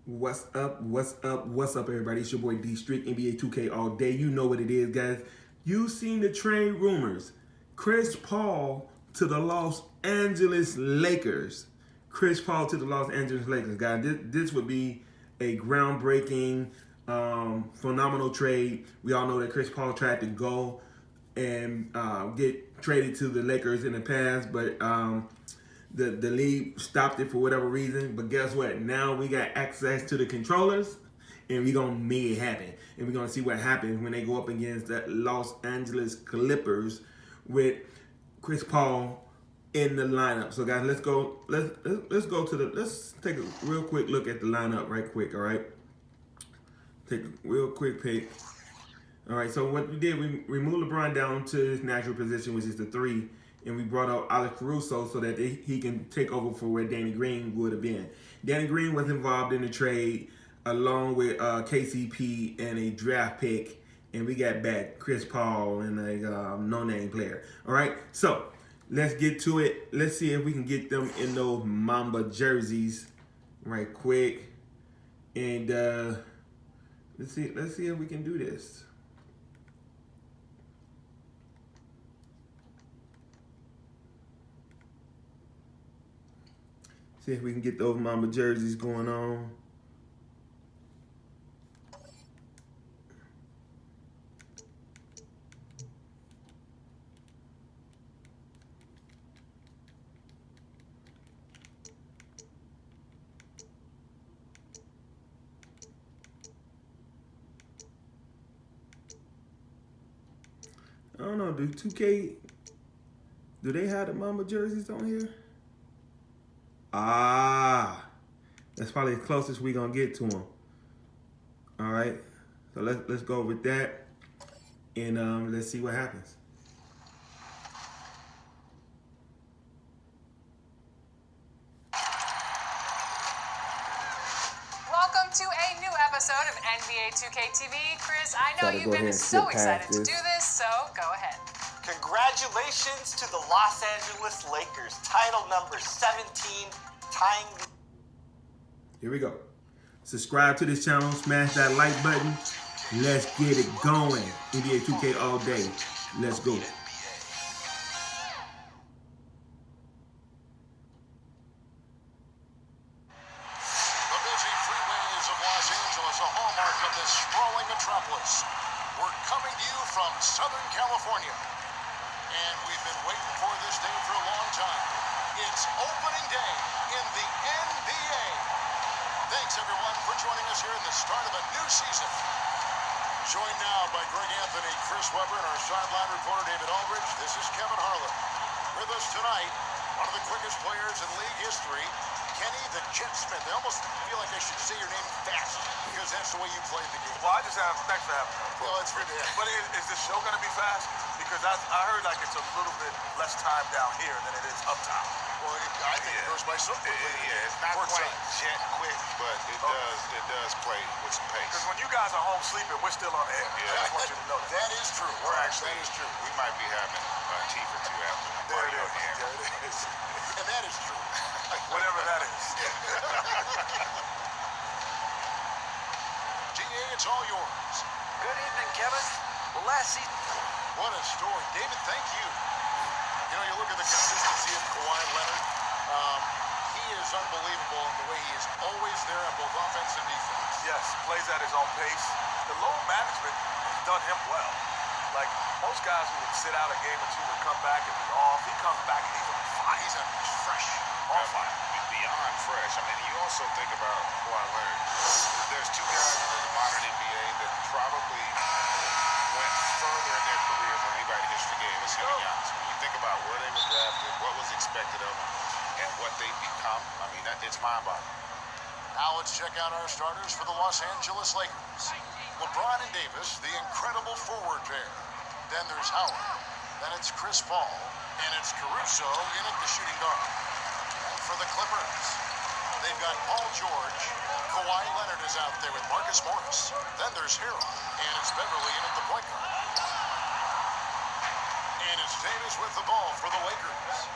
What's up? What's up? What's up, everybody? It's your boy D Strick, NBA 2K all day. You know what it is, guys. You seen the trade rumors. Chris Paul to the Los Angeles Lakers. Chris Paul to the Los Angeles Lakers, guys. This would be a groundbreaking, phenomenal trade. We all know that Chris Paul tried to go and get traded to the Lakers in the past, but the league stopped it for whatever reason. But guess what? Now we got access to the controllers, and we're going to make it happen. And we're going to see what happens when they go up against the Los Angeles Clippers with Chris Paul in the lineup. So guys, let's go to let's take a real quick look at the lineup right quick, all right? Take a real quick pick. All right, so what we did, we removed LeBron down to his natural position, which is the 3, and we brought out Alex Caruso so that he can take over for where Danny Green would have been. Danny Green was involved in the trade along with KCP and a draft pick, and we got back Chris Paul and a no-name player. All right, so let's get to it. Let's see if we can get them in those Mamba jerseys right quick, and let's see if we can do this. See if we can get those Mamba jerseys going on. I don't know, do 2K, do they have the Mamba jerseys on here? That's probably the closest we're gonna get to them. All right, so let's go with that, and let's see what happens. Welcome to a new episode of NBA 2K TV. Chris, I know you've been so excited to do this, so go ahead. Congratulations to the Los Angeles Lakers, title number 17, tying the... Here we go. Subscribe to this channel, smash that like button. Let's get it going. NBA 2K all day. Let's go. The busy freeways of Los Angeles, a hallmark of this sprawling metropolis. We're coming to you from Southern California. And we've been waiting for this day for a long time. It's opening day in the NBA. Thanks, everyone, for joining us here in the start of a new season. Joined now by Greg Anthony, Chris Webber, and our sideline reporter, David Aldridge. This is Kevin Harlan. With us tonight, one of the quickest players in league history, Kenny the Jet Smith. I almost feel like I should say your name fast because that's the way you played the game. Well, thanks for having me. Well, it's good to have. But is this show going to be fast? Because I heard like it's a little bit less time down here than it is uptown. Well, I think it goes by so quickly. Yeah, it's not quite jet quick, but it does play with some pace. Because when you guys are home sleeping, we're still on the air. Yeah, I just want you to know that. That is true. That is true. We might be having a tea for two after the There party it on the air. is. There it is. And that is true. Whatever that is. GA, it's all yours. Good evening, Kevin. Well, last season... What a story. David, thank you. You know, you look at the consistency of Kawhi Leonard. He is unbelievable in the way he is always there on both offense and defense. Yes, plays at his own pace. The load management has done him well. Like, most guys who would sit out a game or two and come back and be off, he comes back and he's on fire. He's fresh. On fire. Beyond fresh. I mean, you also think about Kawhi Leonard. There's two guys in the modern NBA that probably went further in their careers than anybody in history gave us. When you think about where they were drafted, what was expected of them, and what they've become, I mean, it's mind-boggling. Now let's check out our starters for the Los Angeles Lakers. LeBron and Davis, the incredible forward pair. Then there's Howard. Then it's Chris Paul. And it's Caruso in at the shooting guard. And for the Clippers, they've got Paul George. Kawhi Leonard is out there with Marcus Morris. Then there's Harrell. And it's Beverly in at the point guard. And it's Davis with the ball for the Lakers.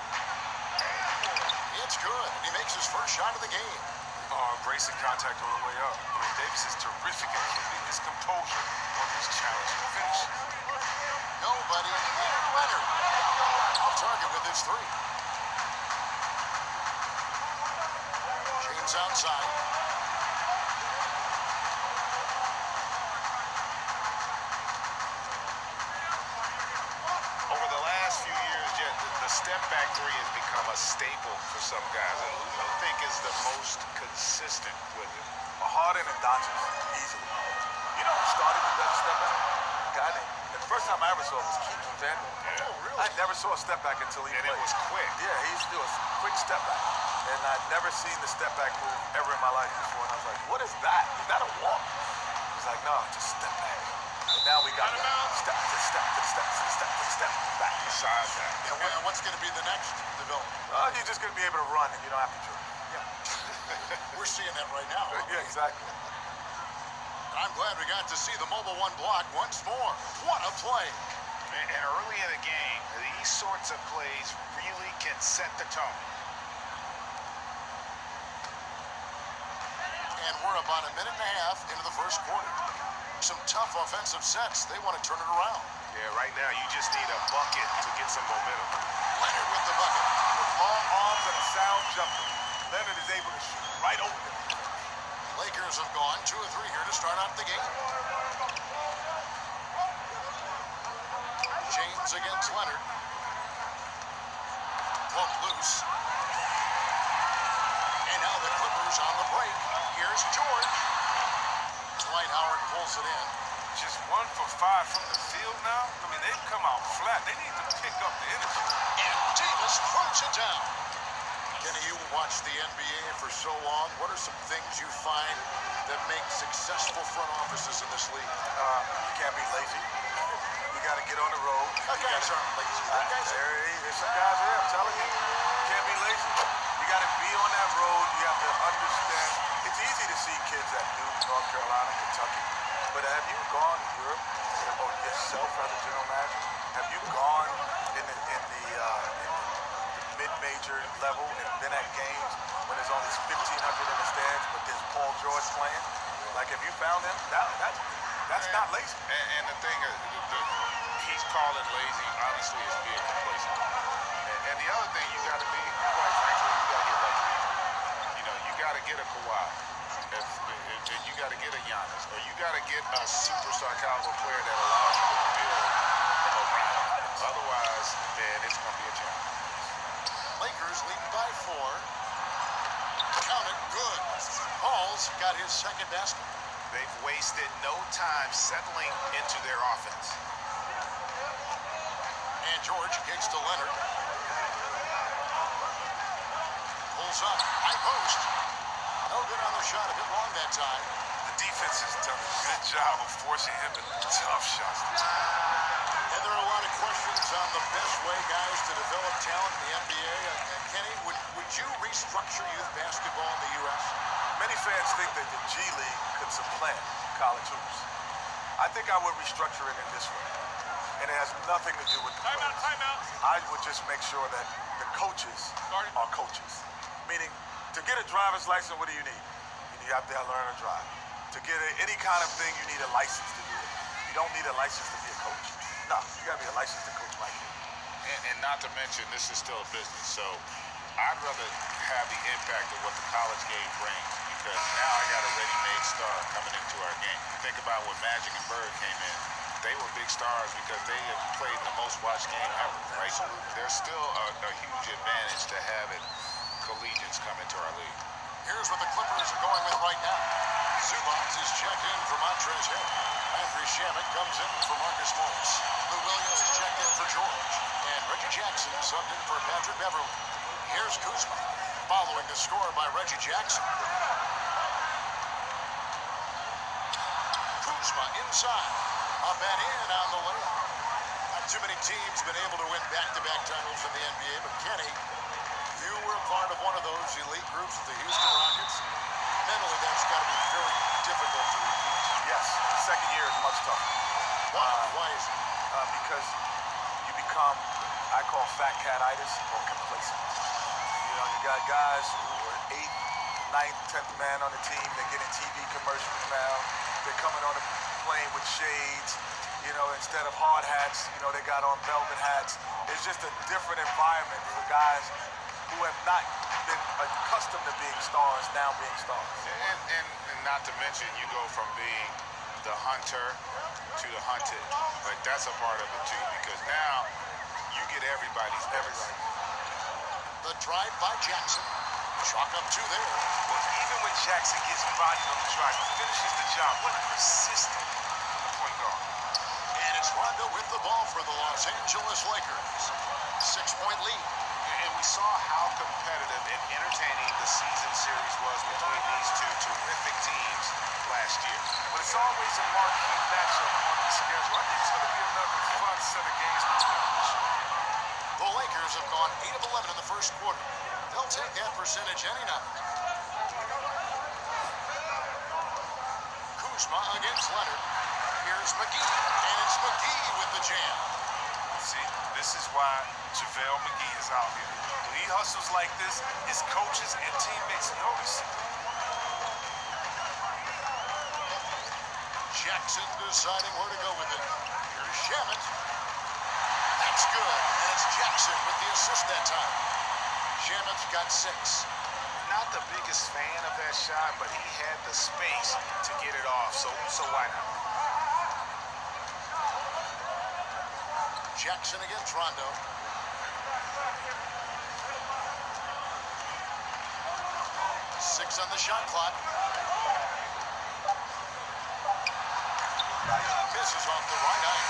It's good. He makes his first shot of the game. Oh, embracing contact on the way up. I mean, Davis is terrific at keeping his composure on these challenging finishes. Nobody near Leonard. Off target with his three. James outside. Over the last few years, Jet, the step-back three has become a staple for some guys. And who do you think is the most consistent with it? Harden and Doncic, easily. You know who started with that step back? A guy named, the first time I ever saw it was Keith Van. Yeah. Oh, really? I never saw a step back until he And played. it was quick. Yeah, he used to do a quick step back. And I'd never seen the step back move ever in my life before. And I was like, what is that? Is that a walk? He's like, no, it's a step back. And now we got step to step to step to step to step back. Besides that. And what's going to be the next development? You're just going to be able to run and you don't have to drill. We're seeing that right now. Yeah, exactly. I'm glad we got to see the mobile one block once more. What a play. And early in the game, these sorts of plays really can set the tone. And we're about a minute and a half into the first quarter. Some tough offensive sets. They want to turn it around. Yeah, right now you just need a bucket to get some momentum. Leonard with the bucket. With long arms and a sound jumper, Leonard is able to shoot right over the defense. Lakers have gone 2 of 3 here to start out the game. James against Leonard. Poke loose. And now the Clippers on the break. Here's George. Dwight Howard pulls it in. Just 1 for 5 from the field now. I mean, they've come out flat. They need to pick up the energy. And Davis throws it down. Kenny, you watched the NBA for so long. What are some things you find that make successful front offices in this league? You can't be lazy. You got to get on the road. Guys aren't lazy. There's some guys here, I'm telling you. You can't be lazy. You got to be on that road. You have to understand. It's easy to see kids at Duke, North Carolina, Kentucky. But have you gone to Europe or yourself as a general manager? Have you gone in the mid-major level and been at games when there's only 1,500 in the stands, but there's Paul George playing? Like, have you found him? That's not lazy. And the thing is, he's calling lazy, honestly, is being complacent. And the other thing you got to be, quite frankly, you got to get lucky. You know, you got to get a Kawhi. You got to get a Giannis. Or you got to get a superstar caliber player that allows you to build around. Otherwise, man, it's going to be a challenge. Lakers lead by 4. Count it, good. Paul's got his second basket. They've wasted no time settling into their offense. And George kicks to Leonard. Pulls up, high post. No good on the shot, a bit long that time. The defense has done a good job of forcing him to tough shots. And there are a lot of questions on the best way, guys, to develop talent in the NBA. Kenny, would you restructure youth basketball in the U.S.? Many fans think that the G League could supplant college hoops. I think I would restructure it in this way. And it has nothing to do with the players. Timeout. I would just make sure that the coaches are coaches. Meaning, to get a driver's license, what do you need? You have to learn to drive. To get any kind of thing, you need a license to do it. You don't need a license to be a coach. No, you got to be a licensed coach like you. And not to mention, this is still a business. So I'd rather have the impact of what the college game brings, because now I got a ready-made star coming into our game. Think about when Magic and Bird came in. They were big stars because they had played the most watched game ever, right? So there's still a huge advantage to having collegians come into our league. Here's what the Clippers are going with right now. Zubac is checked in for Montrezl Harrell. Andrew Shamet comes in for Marcus Morris. Lou Williams is checked in for George. And Reggie Jackson subbed in for Patrick Beverly. Here's Kuzma, following the score by Reggie Jackson. Kuzma inside. Up and in on the layup. Not too many teams been able to win back-to-back titles in the NBA, but Kenny, you were a part of one of those elite groups with the Houston Rockets. Mentally, that's got to be very difficult to repeat. Yes, the second year is much tougher. Why is it? Because you become, I call fat cat-itis or complacent. You know, you got guys who are 8th, ninth, 10th man on the team. They're getting TV commercials now. They're coming on the plane with shades. You know, instead of hard hats, you know, they got on velvet hats. It's just a different environment for guys who have not been accustomed to being stars, now being stars. And not to mention, you go from being the hunter to the hunted. Like, that's a part of it, too, because now you get everybody's everybody. The drive by Jackson. Chalk up 2 there. Well, even when Jackson gets bodied on the drive, he finishes the job. What a persistent point guard. And it's Rondo with the ball for the Los Angeles Lakers. 6-point lead. And we saw how competitive and entertaining the season series was between these two terrific teams last year. But it's always a marquee matchup on the schedule. I think it's going to be another fun set of games between them this year. The Lakers have gone 8 of 11 in the first quarter. They'll take that percentage any night. Kuzma against Leonard. Here's McGee. And it's McGee with the jam. See, this is why JaVale McGee is out here. When he hustles like this, his coaches and teammates notice it. Jackson deciding where to go with it. Here's Shamet. That's good. And it's Jackson with the assist that time. Shamet's got 6. Not the biggest fan of that shot, but he had the space to get it off, so why not? Jackson against Rondo. Six on the shot clock. Misses off the right eye.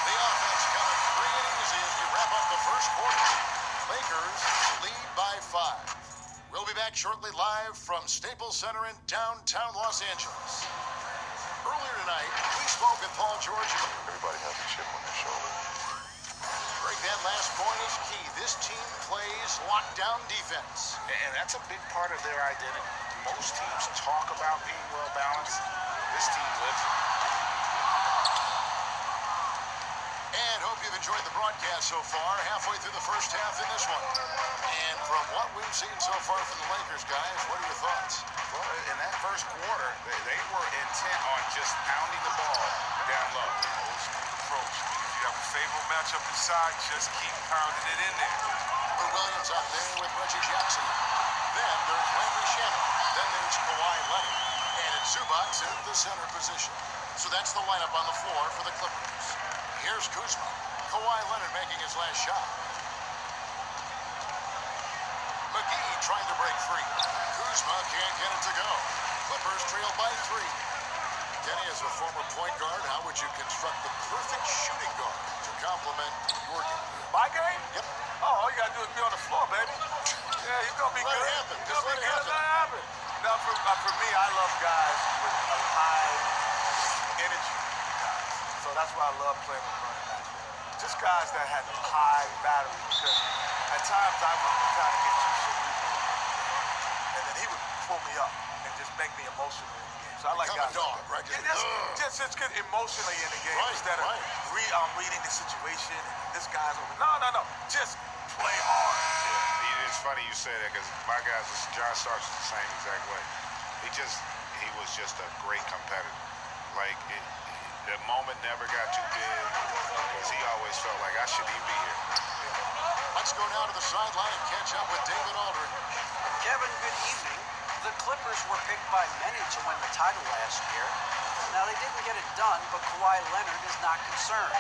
The offense coming free and easy as we wrap up the first quarter. Lakers lead by 5. We'll be back shortly live from Staples Center in downtown Los Angeles. Earlier tonight, we spoke with Paul George. Everybody has a chip on their shoulder. Break that last point is key. This team plays lockdown defense. And that's a big part of their identity. Most teams talk about being well balanced. This team lives it. And hope you've enjoyed the broadcast so far. Halfway through the first half in this one. And from what we've seen so far from the Lakers, guys, what are your thoughts? Well, in that first quarter, they were intent on just pounding the ball down low. Old school approach. If you have a favorable matchup inside, just keep pounding it in there. For Williams out there with Reggie Jackson. Then there's Landry Shamet. Then there's Kawhi Leonard. And it's Zubac in the center position. So that's the lineup on the floor for the Clippers. Here's Kuzma. Kawhi Leonard making his last shot. McGee trying to break free. Kuzma can't get it to go. Clippers trail by 3. Kenny, as a former point guard, how would you construct the perfect shooting guard to complement your game? My game? Yep. Oh, all you got to do is be on the floor, baby. Yeah, you're going to be Let good. it happen. You're Just going to let be it good. happen. Let it happen. Now, for me, I love guys with a high energy guys. So that's why I love playing with Vernon Maxwell. Just guys that had high battery, because at times I would kind of get too cerebral. And then he would pull me up and just make me emotional in the game. So I like Become a guys dog, like that. right? Yeah, just get emotionally in the game Right, instead of right. reading the situation. And this guy's over. No. Just play hard. Yeah, it's funny you say that because my guys, John Starks is the same exact way. He was just a great competitor. Like, the moment never got too big because he always felt like I shouldn't even be here. Let's go down to the sideline and catch up with David Aldridge. Kevin, good evening. The Clippers were picked by many to win the title last year. Now, they didn't get it done, but Kawhi Leonard is not concerned.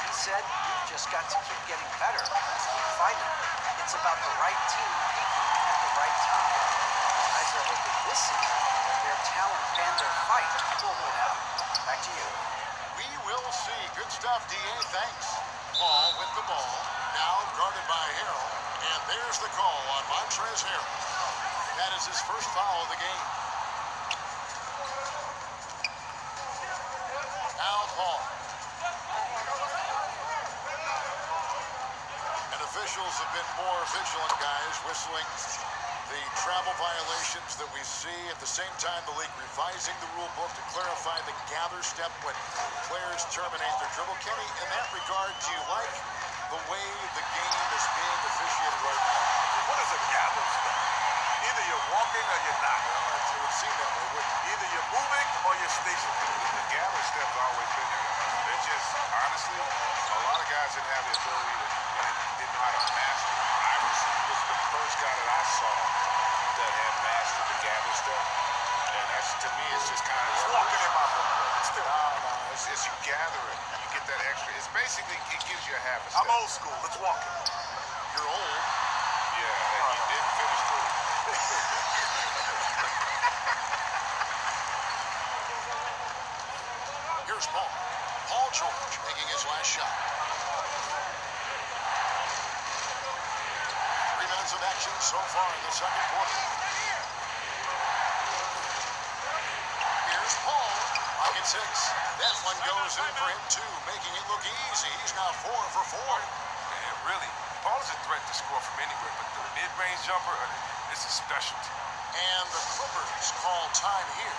He said, "You've just got to keep getting better. Let's keep fighting. It's about the right team peaking at the right time." Guys are hoping this season their talent and their fight will win out. Back to you. We will see. Good stuff, D.A. Thanks. Paul with the ball. Now guarded by Harrell. And there's the call on Montrezl Harrell. That is his first foul of the game. Al Paul. And officials have been more vigilant, guys, whistling the travel violations that we see. At the same time, the league revising the rule book to clarify the gather step when players terminate their dribble. Kenny, in that regard, do you like the way the game is being officiated right now? What is a gather step? Either you're walking or you're not. It would seem that way. Either you're moving or you're stationary. The gather step's always been there. They're just, honestly, a lot of guys didn't have the ability to, didn't know how to master it. Iverson was the first guy that I saw that had mastered the gather step. And that's, to me, it's just kind of Walking in my book. it's you gather it. You get that extra. It's basically, it gives you a half a step. I'm old school. Let's walk it. You're old. Yeah, and you didn't finish school. Here's Paul. Paul George making his last shot. 3 minutes of action so far in the second quarter. Here's Paul. Pocket 6. That one goes in for him too, making it look easy. He's now 4 for 4. And really, Paul is a threat to score from anywhere, but the mid-range jumper is a specialty. And the Clippers call time here.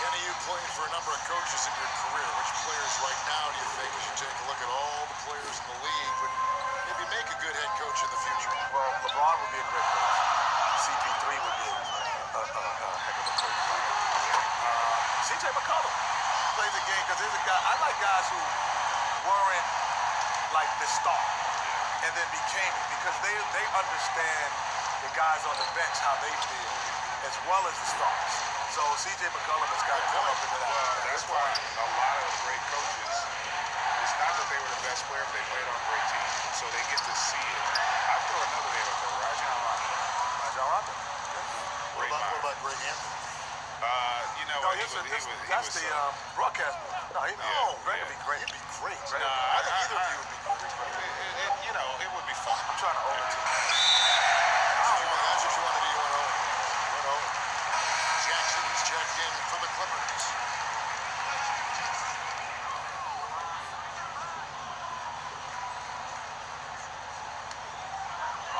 Kenny, you played for a number of coaches in your career. Which players right now do you think, as you take a look at all the players in the league, would maybe make a good head coach in the future? Well, LeBron would be a great coach. CP3 would be a heck of a coach. CJ McCollum plays the game because there's a guy. I like guys who weren't like the star and then became it because they understand the guys on the bench how they feel as well as the stars. So CJ McCollum has got to come up into that. Well, that's why a lot of great coaches, it's not that they were the best player, but they played on great teams. So they get to see it. I throw another name up there, Rajon Rondo. Rajon Rondo. What about Greg Anthony? You know, No, that's the broadcast. No, Greg would be great. He'd be great. I think either of you would be great. You know, it would be fun. I'm trying to own it. That's what you want to do. You want to own it. Jackson, he's checked in for the Clippers.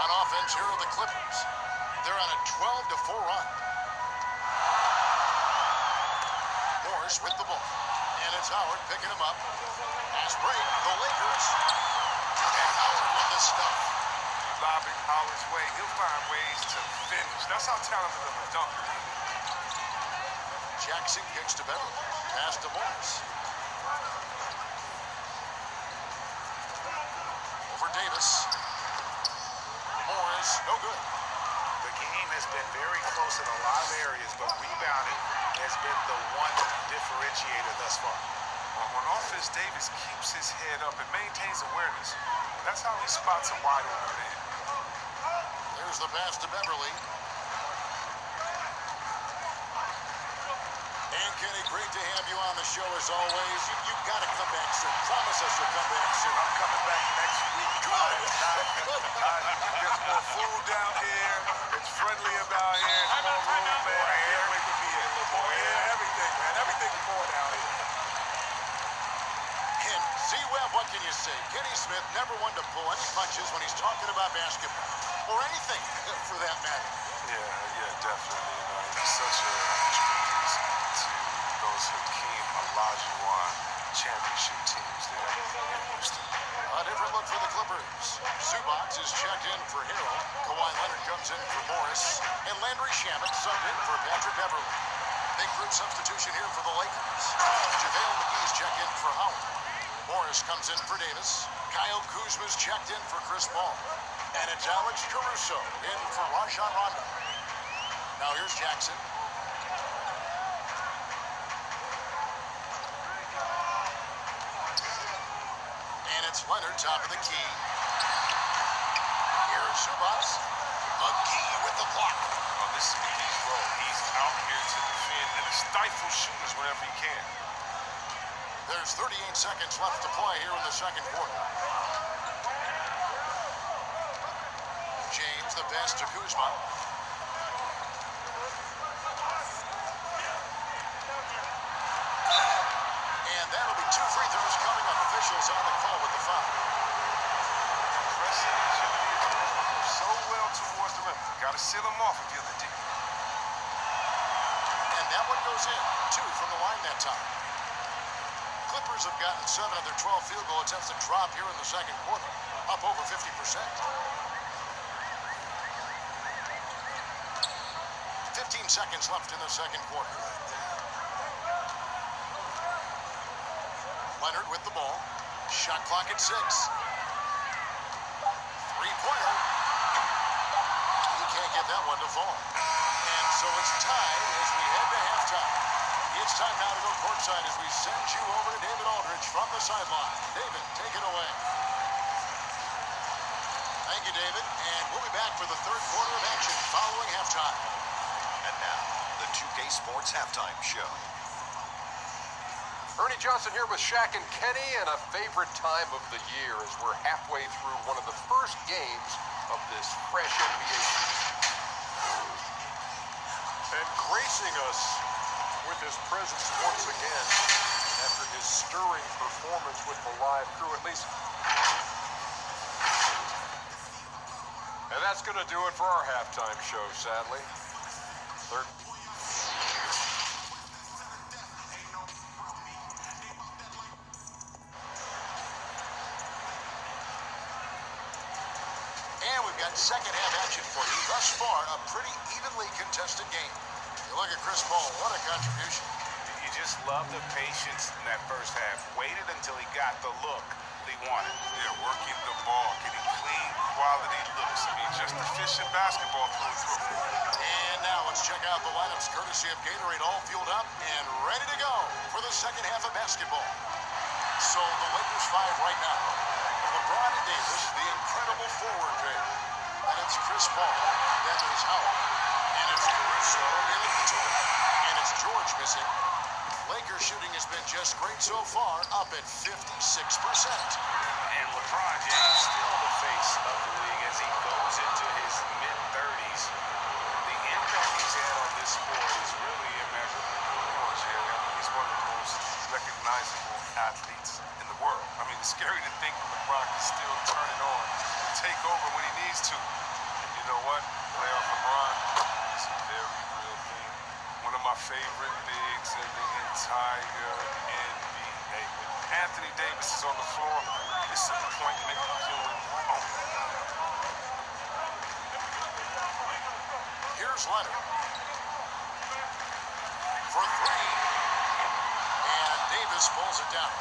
On offense, here are the Clippers. They're on a 12-4 run. Morris with the ball. And it's Howard picking him up. Pass break, the Lakers. And Howard with the stuff. Lobbing Howard's way. He'll find ways to finish. That's how talented of a dunker he is. Jackson kicks to Beverly. Pass to Morris. Over Davis. Morris, no good. The game has been very close in a lot of areas, but rebounding has been the one differentiator thus far. On offense, Davis keeps his head up and maintains awareness. That's how he spots a wide open man. There's the pass to Beverly. And Kenny, great to have you on the show as always. You've got to come back soon. Promise us you'll come back soon. I'm coming back next week. Good. There's more food down here. It's friendly about here. It's more room, man. I can't wait to be here. More air, everything, man. Everything's more down here. And Z-Web, what can you say? Kenny Smith never one to pull any punches when he's talking about basketball. Or anything, for that matter. Yeah, definitely. He's such a piece to those Hakeem Olajuwon championship teams there in Houston. A different look for the Clippers. Zubac is checked in for Harrell. Kawhi Leonard comes in for Morris. And Landry Shamet subbed in for Patrick Beverly. Big group substitution here for the Lakers. JaVale McGee's checked in for Howard. Morris comes in for Davis. Kyle Kuzma's checked in for Chris Paul. And it's Alex Caruso in for Rajon Rondo. Now here's Jackson. And it's Leonard, top of the key. Here's Zubac. McGee with the block. Oh, this is McGee's role. He's out here to defend and to stifle shooters whenever he can. There's 38 seconds left to play here in the second quarter. James, the pass to Kuzma. And that'll be 2 free throws coming up. Officials on the call with the foul. Pressing so well towards the rim. Got to seal him off if you're the deep. And that one goes in. 2 from the line that time. Clippers have gotten 7 of their 12 field goal attempts to drop here in the second quarter. up over 50%. 15 seconds left in the second quarter. Leonard with the ball. Shot clock at 6. Three-pointer. He can't get that one to fall. And so it's tied as we head to halftime. It's time now to go courtside as we send you over to David Aldridge from the sideline. David, take it away. Thank you, David. And we'll be back for the third quarter of action following halftime. And now, the 2K Sports Halftime Show. Ernie Johnson here with Shaq and Kenny, and a favorite time of the year as we're halfway through one of the first games of this fresh NBA season. And gracing us with his presence once again after his stirring performance with the live crew, at least. And that's going to do it for our halftime show, sadly. Third. And we've got second half action for you. Thus far, a pretty evenly contested game. You look at Chris Paul, what a contribution. You just love the patience in that first half. Waited until he got the look he wanted. Yeah, working the ball, getting clean, quality looks. I mean, just efficient basketball through and through. And now let's check out the lineups courtesy of Gatorade, all fueled up and ready to go for the second half of basketball. So the Lakers 5 right now. LeBron and Davis, the incredible forward pair. And it's Chris Paul. Then there's Howard. And it's Caruso in at the 2. And it's George missing. Lakers shooting has been just great so far, up at 56%. And LeBron James still the face of the league as he goes into his mid-30s. The impact he's had on this sport is really immeasurable. Of course, yeah. He's one of the most recognizable athletes in the world. I mean, it's scary to think LeBron can still turn it on and take over when he needs to. And you know what? Playoff LeBron is a very real thing. One of my favorite bigs in the entire NBA. When Anthony Davis is on the floor, it's a appointment doing only. Here's Leonard. For 3. And Davis pulls it down.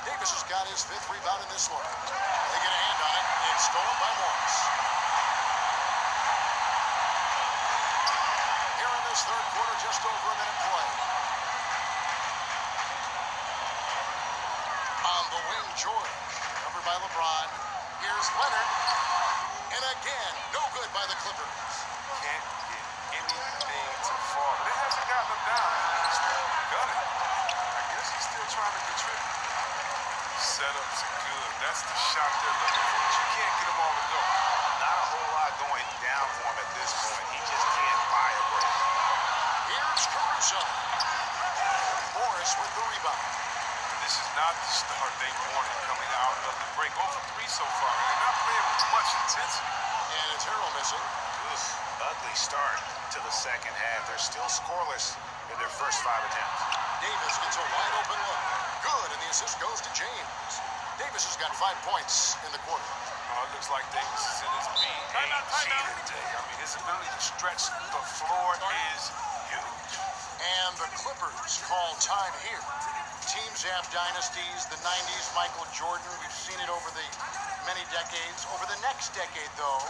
Davis has got his 5th rebound in this one. They get a hand on it. It's stolen by Morris. Here in this third quarter, just over a minute play. On the wing, George. Covered by LeBron. Here's Leonard. And again, no good by the Clippers. Can't get anything to fall. But it hasn't gotten him down. He's still gunning. I guess he's still trying to contribute. Setups are good. That's the shot they're looking for. But you can't get them all to go. Not a whole lot going down for him at this point. He just can't buy a break. Here's Caruso. Morris with the rebound. This is not the start they wanted coming out of the break. 0 for 3 so far. And they're not playing with much intensity. And it's Harrell missing. Ugly start to the second half. They're still scoreless in their first 5 attempts. Davis gets a wide open look. Good, and the assist goes to James. Davis has got 5 points in the quarter. Oh, it looks like Davis is in his BAG today. I mean, his ability to stretch the floor is huge. And the Clippers call time here. Teams have dynasties, the 90s, Michael Jordan. We've seen it over the many decades. Over the next decade, though,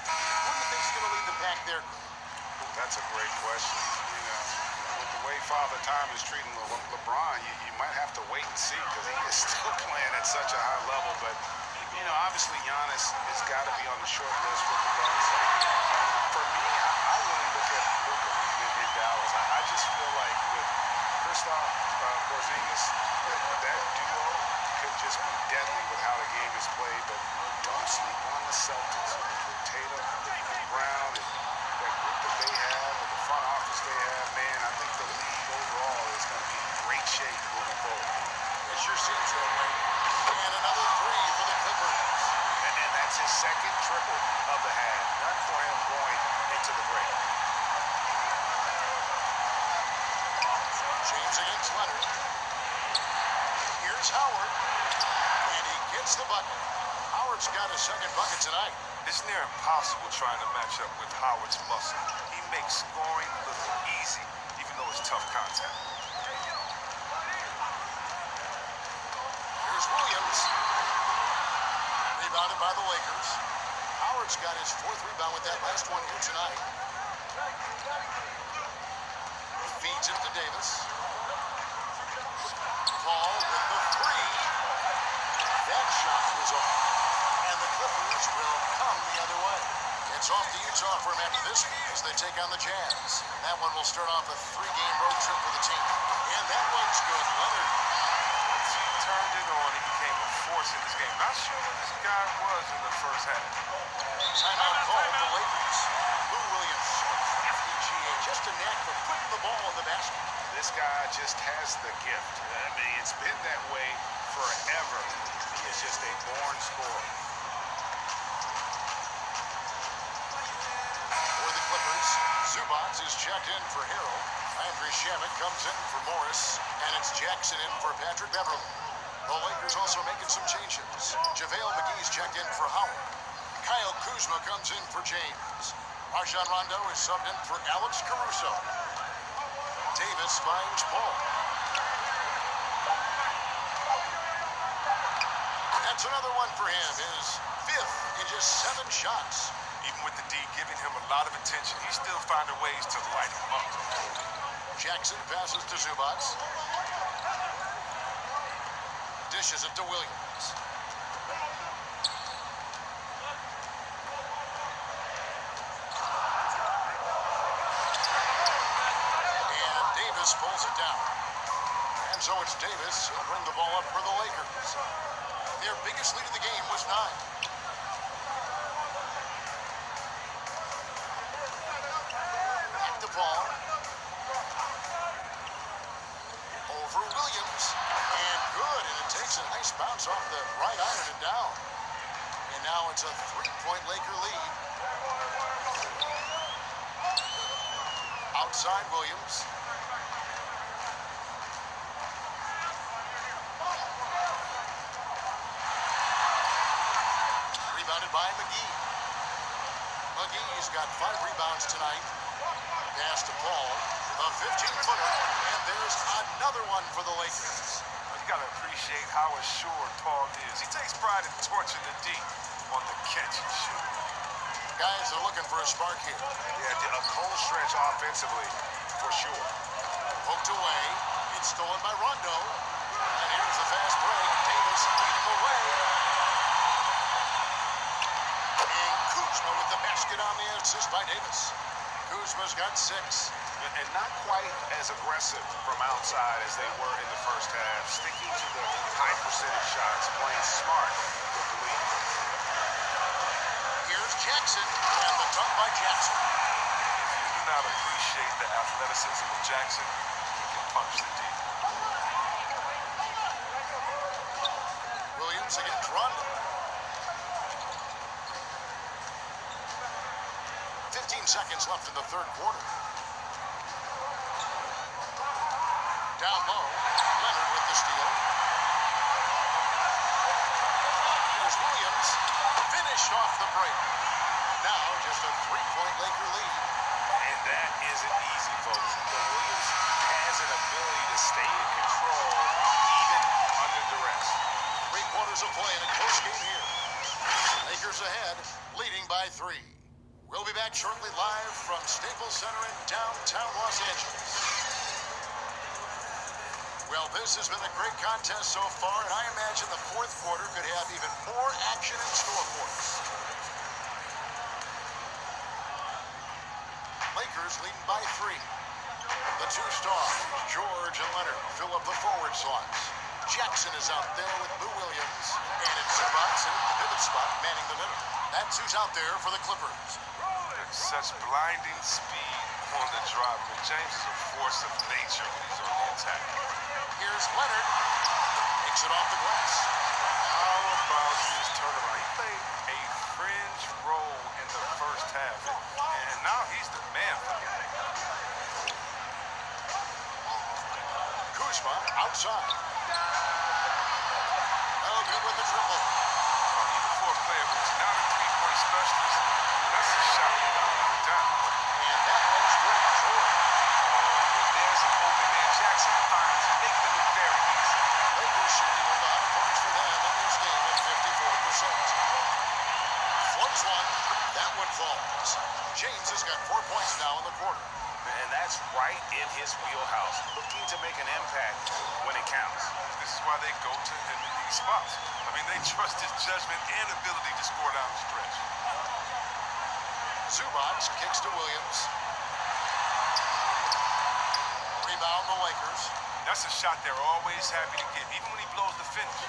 who do you think is going to lead the pack there? That's a great question. You know, with the way Father Time is treating LeBron, you might have to wait and see because he is still playing at such a high level. But, you know, obviously Giannis has got to be on the short list with the Bucks. For me, I really look at Luka in Dallas. I just feel like with Kristaps Porzingis, that duo could just be deadly with how the game is played. But don't sleep on the Celtics with Tatum and Brown and that group that they have, with the front office they have, man, I think the league overall is going to be in great shape moving forward. It sure seems that way. And another 3 for the Clippers. And that's his second triple of the half. None for him going into the break. James against Leonard. Here's Howard. And he gets the bucket. Howard's got his second bucket tonight. It's near impossible trying to match up with Howard's muscle. He makes scoring look easy, even though it's tough contact. Here's Williams. Rebounded by the Lakers. Howard's got his fourth rebound with that last one here tonight. Feeds it to Davis. Paul with the three. That shot is off. And the Clippers will come the other way. It's off to Utah for him after this as they take on the Jazz. That one will start off a 3-game road trip for the team. And that one's good. Leonard. Once he turned it on, he became a force in this game. Not sure what this guy was in the first half. Timeout called the Lakers. Lou Williams, crafty GA, just a knack for putting the ball in the basket. This guy just has the gift. I mean, it's been that way forever. He is just a born scorer. For the Clippers, Zubac is checked in for Harrell. Andre Shamet comes in for Morris, and it's Jackson in for Patrick Beverly. The Lakers also making some changes. JaVale McGee's checked in for Howard. Kyle Kuzma comes in for James. Rajon Rondo is subbed in for Alex Caruso. Davis finds Paul. That's another one for him. His fifth in just 7 shots. Even with the D giving him a lot of attention, he's still finding ways to light him up. Jackson passes to Zubac. Dishes it to Williams. And Davis pulls it down. And so it's Davis who'll bring the ball up for the Lakers. Their biggest lead of the game was 9. Back to Paul. Over Williams. And good. And it takes a nice bounce off the right iron and down. And now it's a 3-point Laker lead. Outside Williams. Rebounded by McGee. McGee's got 5 rebounds tonight. Pass to Paul. A 15-footer. And there's another one for the Lakers. You got to appreciate how assured Paul is. He takes pride in torching the D on the catch and shoot. Guys are looking for a spark here. Yeah, a cold stretch offensively, for sure. Poked away. It's stolen by Rondo. And here's the fast break. Davis leading the way. And Kuzma with the basket on the assist by Davis. Kuzma's got 6. And not quite as aggressive from outside as they were in the first half. Sticking to the high percentage shots, playing smart with the lead. Here's Jackson, and the dunk by Jackson. If you do not appreciate the athleticism of Jackson, he can punch the D. Williams against Rondo. 15 seconds left in the third quarter. Down low, Leonard with the steal. Here's Williams, finished off the break. Now just a 3-point Laker lead. And that isn't easy, folks. But Williams has an ability to stay in control even under duress. 3 quarters of play in a close game here. Lakers ahead, leading by 3. We'll be back shortly live from Staples Center in downtown Los Angeles. Well, this has been a great contest so far, and I imagine the fourth quarter could have even more action in store for us. Lakers leading by 3. The 2 stars, George and Leonard, fill up the forward slots. Jackson is out there with Lou Williams, and it's Zubac in the pivot spot, manning the middle. That's who's out there for the Clippers. Such blinding speed on the drop. And James is a force of nature when he's on the attack. Here's Leonard. Takes it off the glass. How about this turnaround? He played a fringe role in the first half. And now he's the man for him. Kuzma outside. Oh, good with the triple. Even for a stretch this. That's a shot down. And that one's good. Jordan. When there's an open man, Jackson finds it, making them look very easy. Lakers shooting with the high points for them in this game at 54%. Floats one. That one falls. James has got 4 points now in the quarter. And that's right in his wheelhouse, looking to make an impact when it counts. This is why they go to him in these spots. I mean, they trust his judgment and ability to score down the stretch. Zubac kicks to Williams. Rebound the Lakers. That's a shot they're always happy to get, even when he blows the finish.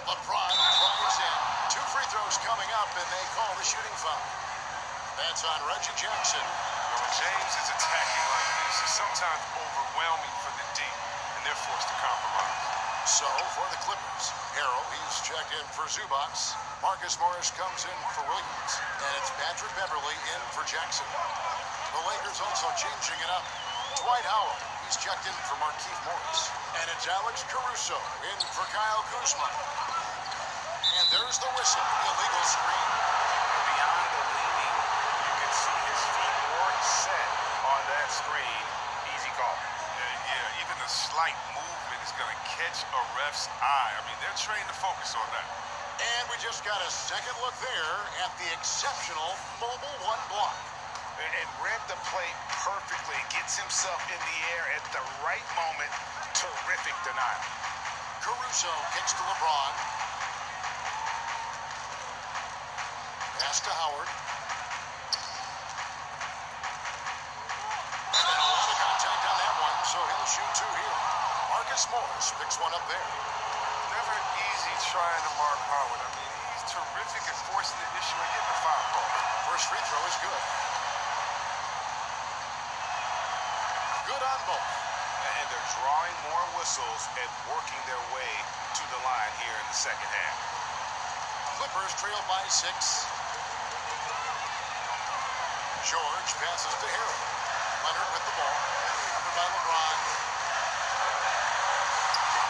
LeBron drives in. 2 free throws coming up, and they call the shooting foul. That's on Reggie Jackson. When James is attacking like this, it's sometimes overwhelming for the D, and they're forced to compromise. So, for the Clippers, Harrell, he's checked in for Zubac. Marcus Morris comes in for Williams. And it's Patrick Beverly in for Jackson. The Lakers also changing it up. Dwight Howard, he's checked in for Markieff Morris. And it's Alex Caruso in for Kyle Kuzma. And there's the whistle, illegal screen. Beyond the leaning, you can see his feet weren't set on that screen. Easy call. Yeah, even a slight movement is going to catch a ref's eye. I mean, they're trained to focus on that. And we just got a second look there at the exceptional mobile one block. And read the play perfectly. Gets himself in the air at the right moment. Terrific denial. Caruso kicks to LeBron. Pass to Howard. And a lot of contact on that one, so he'll shoot 2 here. Marcus Morris picks one up there. Never easy trying to mark Howard. I mean, he's terrific at forcing the issue and getting the foul call. First free throw is good. Good on both. And they're drawing more whistles and working their way to the line here in the second half. Clippers trail by 6. George passes to Harrell. Leonard with the ball. Covered by LeBron.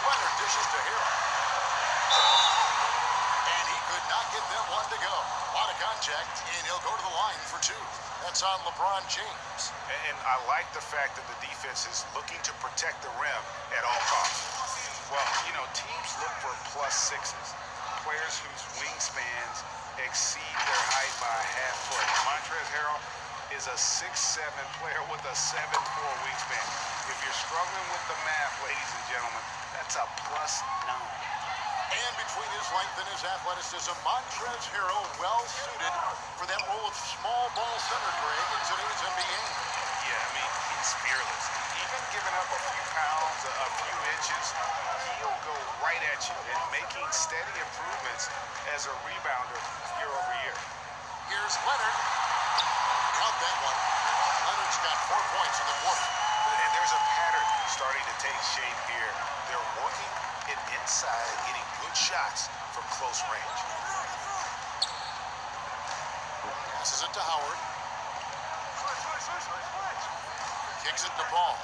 Leonard dishes to Harrell. And he could not get them one to go. A lot of contact, and he'll go to the line for 2. That's on LeBron James. And I like the fact that the defense is looking to protect the rim at all costs. Well, you know, teams look for +6s. Players whose wingspans exceed their height by a half foot. Montrezl Harrell is a 6'7" player with a 7'4" wingspan. If you're struggling with the math, ladies and gentlemen, that's a +9. And between his length and his athleticism, Montrezl Harrell well suited for that role of small ball center, Greg, in today's NBA. Yeah, I mean, he's fearless. Even giving up a few pounds, a few inches, he'll go right at you and making steady improvements as a rebounder year over year. Here's Leonard. Count that one. Leonard's got 4 points in the quarter. And there's a pattern starting to take shape here. They're working it inside, getting good shots from close range. Passes it to Howard. Kicks it to Ball.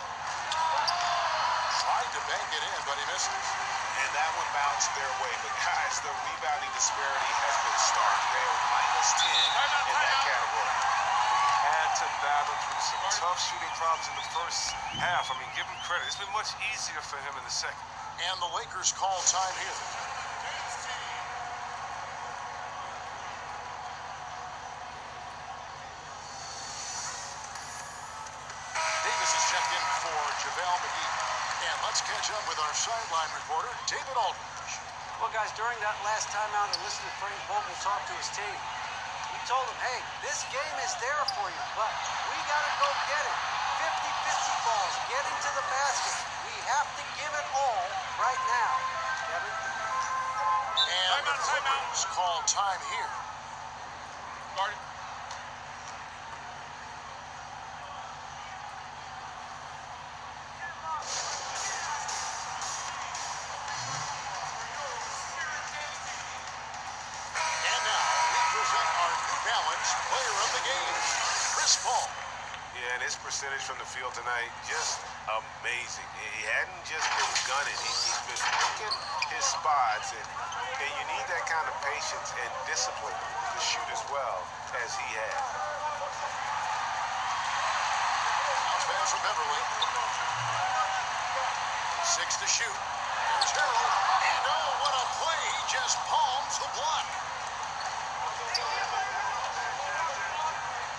Tried to bank it in, but he misses. And that one bounced their way. But guys, the rebounding disparity has been stark. They're -10 in that category. Had to battle through some tough shooting problems in the first half. I mean, give him credit. It's been much easier for him in the second. And the Lakers call time here. Davis is checked in for JaVale McGee. And let's catch up with our sideline reporter, David Aldridge. Well, guys, during that last timeout, I listened to Frank Vogel talk to his team. He told them, hey, this game is there for you, but we got to go get it. 50-50 balls, getting to the basket. We have to give it all right now. Kevin? And the Clippers call time here. Marty. And now we present our New Balance player of the game, Chris Paul. Yeah, and his percentage from the field tonight, just amazing. He hadn't just been gunning. He's been picking his spots, and you need that kind of patience and discipline to shoot as well as he had. Bounce pass from Beverly. 6 to shoot. Here's Harrell. And oh, what a play. He just palms the block.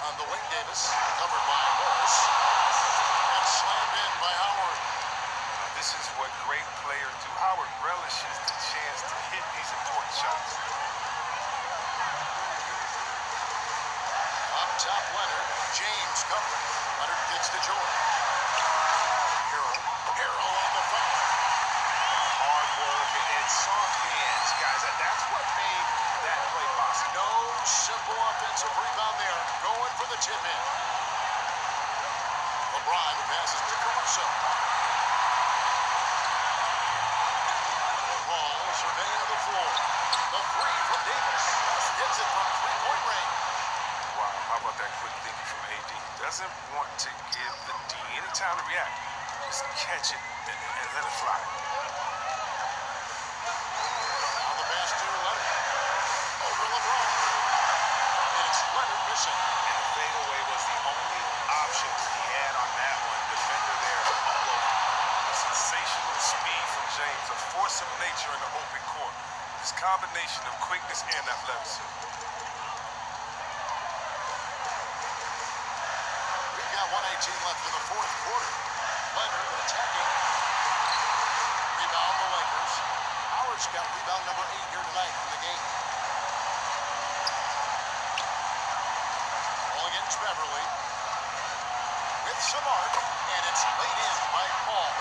On the wing, Davis, covered by Morris, and slammed in by Howard. This is what great players do. Howard relishes the chance to hit these important shots. Up top, Leonard. James covered. Leonard gets to Jordan. Harrell on the foul. Hard work and soft hands, guys. That's what made that play possible. No simple offensive rebound there. Going for the tip in. LeBron passes to Caruso. Ball surveying the floor. The three from Davis. Hits it from three-point range. Wow, how about that quick thinking from AD? Doesn't want to give the D any time to react. Just catch it and let it fly. Now the pass to Leonard. Over LeBron. And it's Leonard missing. And the fadeaway was the only option he had on that one. Defender there all over. Sensational speed from James, a force of nature in the open court. This combination of quickness and athleticism. We've got 1:18 left in the fourth quarter. Leonard attacking. Rebound the Lakers. Howard's got rebound number 8 here tonight in the game. Ball against Beverly. With some arc, and it's laid in by Paul.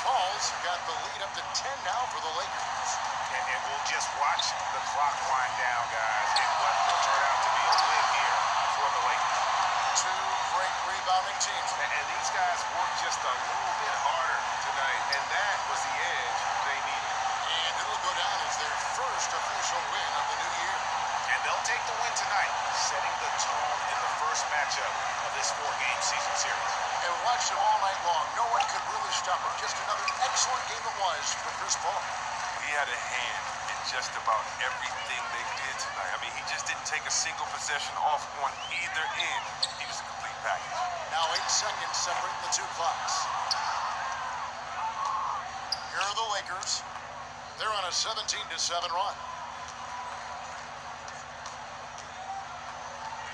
Paul's got the lead up to 10 now for the Lakers. And we'll just watch the clock wind down, guys, and what will turn out to be a win here for the Lakers. Two great rebounding teams. And these guys worked just a little bit harder tonight, and that was the edge they needed. And it'll go down as their first official win of the new year. And they'll take the win tonight, setting the tone in the first matchup of this 4-game season series. And watched them all night long. No one could really stop him. Just another excellent game it was for Chris Paul. He had a hand in just about everything they did tonight. I mean, he just didn't take a single possession off on either end. He was a complete package. Now 8 seconds separating the two clocks. Here are the Lakers. They're on a 17-7 run.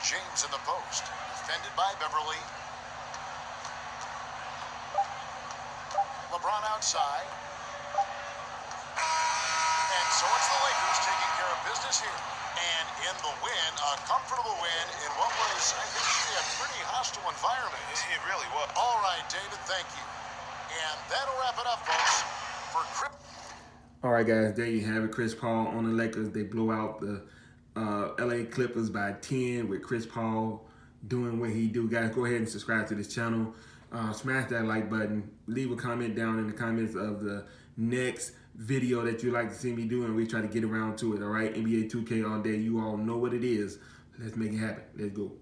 James in the post. Defended by Beverly. LeBron outside. And so it's the Lakers taking care of business here. And in the win, a comfortable win in what was, I think, a pretty hostile environment. It really was. All right, David, thank you. And that'll wrap it up, folks, for Chris. All right, guys, there you have it. Chris Paul on the Lakers. They blow out the LA Clippers by 10 with Chris Paul doing what he do. Guys, go ahead and subscribe to this channel. Smash that like button. Leave a comment down in the comments of the next video that you'd like to see me do, and we try to get around to it. All right, NBA 2K all day. You all know what it is. Let's make it happen. Let's go.